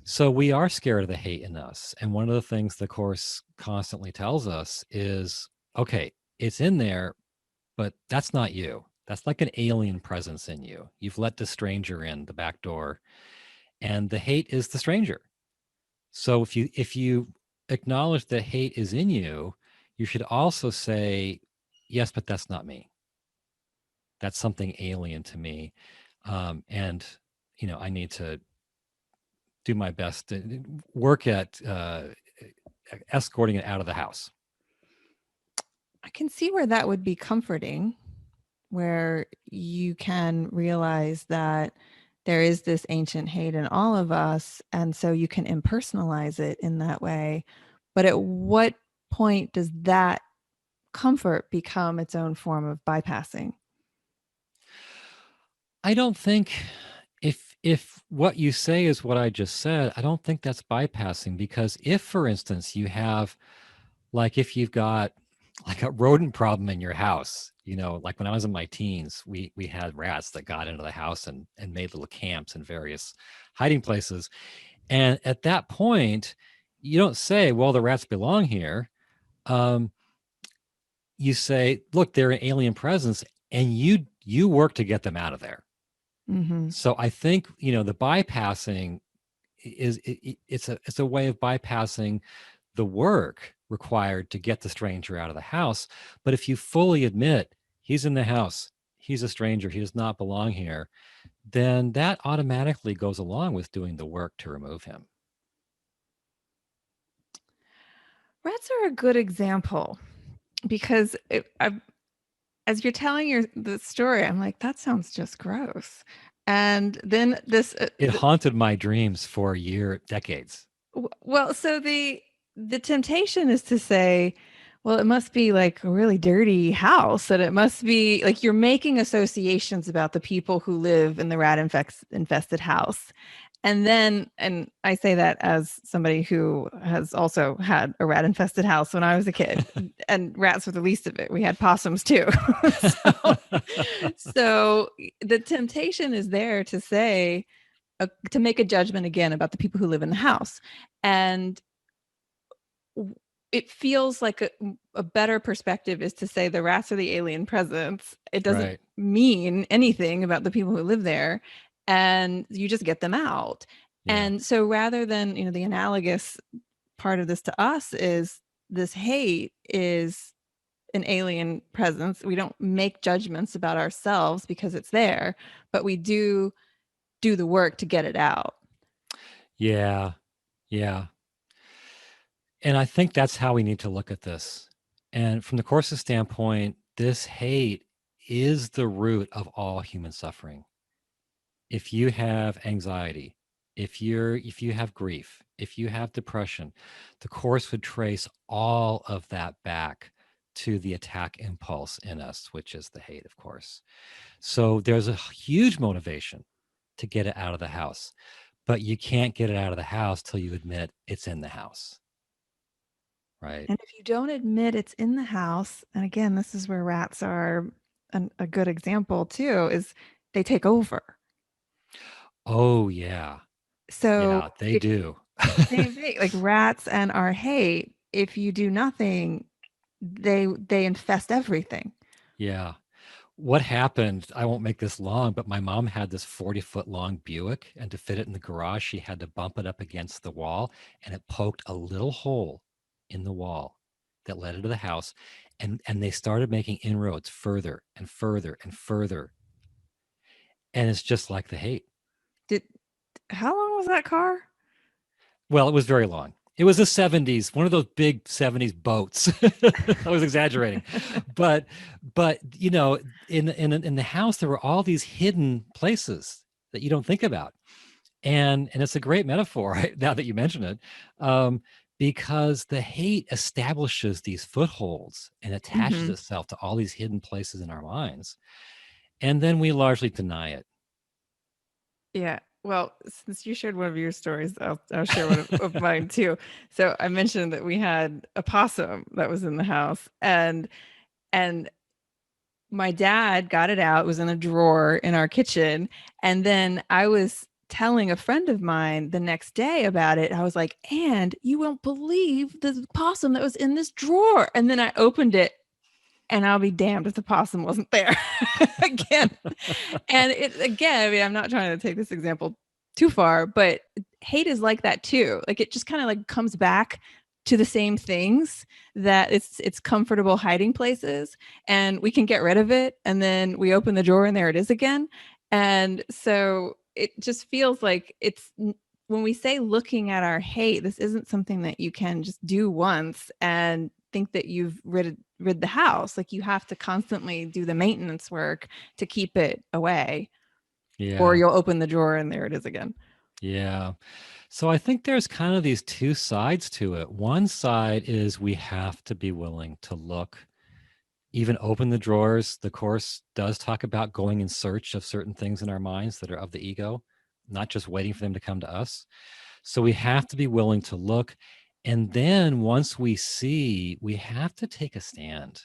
So we are scared of the hate in us. And one of the things the Course constantly tells us is, okay, it's in there, but that's not you. That's like an alien presence in you. You've let the stranger in the back door, and the hate is the stranger. So if you acknowledge that hate is in you, you should also say, yes, but that's not me. That's something alien to me. And I need to do my best to work at escorting it out of the house. I can see where that would be comforting, where you can realize that there is this ancient hate in all of us, and so you can impersonalize it in that way. But at what point does that comfort become its own form of bypassing? I don't think if what you say is what I just said, I don't think that's bypassing, because if, for instance, you have, like, if you've got like a rodent problem in your house, like when I was in my teens, we had rats that got into the house and made little camps in various hiding places. And at that point, you don't say, well, the rats belong here. You say, look, they're an alien presence, and you work to get them out of there. Mm-hmm. So I think, the bypassing it's a way of bypassing the work required to get the stranger out of the house. But if you fully admit he's in the house, he's a stranger, he does not belong here, then that automatically goes along with doing the work to remove him. Rats are a good example because as you're telling the story, I'm like, that sounds just gross. And then It haunted my dreams for decades. well, so the temptation is to say, well, it must be like a really dirty house, and it must be like you're making associations about the people who live in the infested house. And I say that as somebody who has also had a rat infested house when I was a kid, and rats were the least of it. We had possums too. so, so the temptation is there to say, to make a judgment again about the people who live in the house. And it feels like a better perspective is to say the rats are the alien presence. It doesn't Right. mean anything about the people who live there, and you just get them out. Yeah. And so rather than, the analogous part of this to us is this hate is an alien presence. We don't make judgments about ourselves because it's there, but we do the work to get it out. Yeah. Yeah. And I think that's how we need to look at this. And from the Course's standpoint, this hate is the root of all human suffering. If you have anxiety, if you have grief, if you have depression, the Course would trace all of that back to the attack impulse in us, which is the hate, of course. So there's a huge motivation to get it out of the house, but you can't get it out of the house till you admit it's in the house. Right. And if you don't admit it's in the house, and again, this is where rats are a good example too, is they take over. Oh, yeah. So Yeah, they if do. same thing, like rats and our hate, if you do nothing, they infest everything. Yeah. What happened, I won't make this long, but my mom had this 40-foot long Buick, and to fit it in the garage, she had to bump it up against the wall, and it poked a little hole in the wall that led into the house. And they started making inroads further and further and further. And it's just like the hate. Did How long was that car? Well, it was very long. It was the 70s, one of those big 70s boats. I was exaggerating. But in the house there were all these hidden places that you don't think about. And it's a great metaphor now that you mention it. Because the hate establishes these footholds and attaches Mm-hmm. itself to all these hidden places in our minds. And then we largely deny it. Yeah. Well, since you shared one of your stories, I'll share one of mine too. So I mentioned that we had a possum that was in the house, and my dad got it out. It was in a drawer in our kitchen, and then I was telling a friend of mine the next day about it. I was like, and you won't believe the possum that was in this drawer. And then I opened it, and I'll be damned if the possum wasn't there again. And it again, I mean, I'm not trying to take this example too far, but hate is like that too. Like it just kind of like comes back to the same things, that it's comfortable hiding places, and we can get rid of it, and then we open the drawer and there it is again. And so it just feels like it's, when we say looking at our hate, this isn't something that you can just do once and think that you've rid the house. Like you have to constantly do the maintenance work to keep it away, or Yeah. you'll open the drawer and there it is again. Yeah. So I think there's kind of these two sides to it. One side is we have to be willing to look, even open the drawers. The Course does talk about going in search of certain things in our minds that are of the ego, not just waiting for them to come to us. So we have to be willing to look. And then once we see, we have to take a stand.